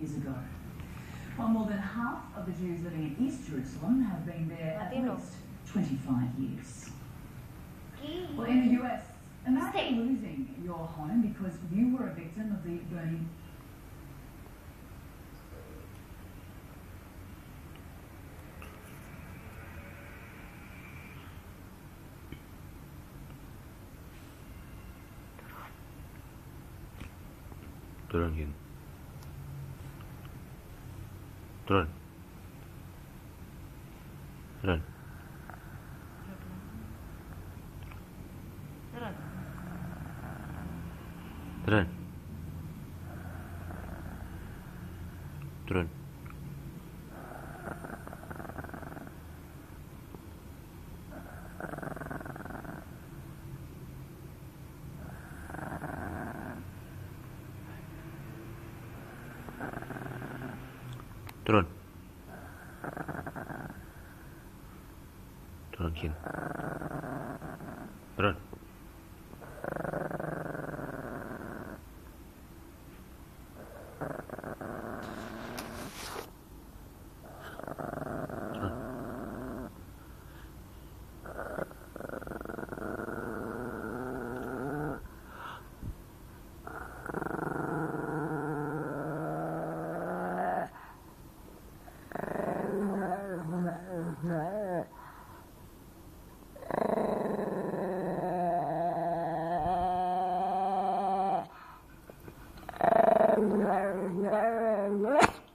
years ago. While more than half of the Jews living in East Jerusalem have been there at least 25 years. Well, in the US, imagine losing your home because you were a victim of the burning. Turun Hin. Turun. Turun. Turun. Turun. Turun. Turun Hin. Turun.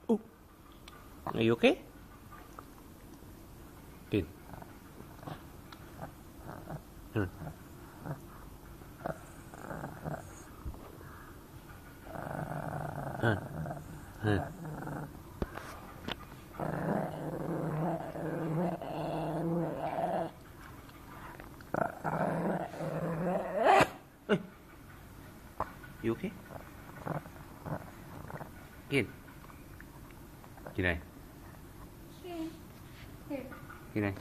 Oh. Are you okay? Good. Turn. You okay? Good. Gì đây? Gì đây?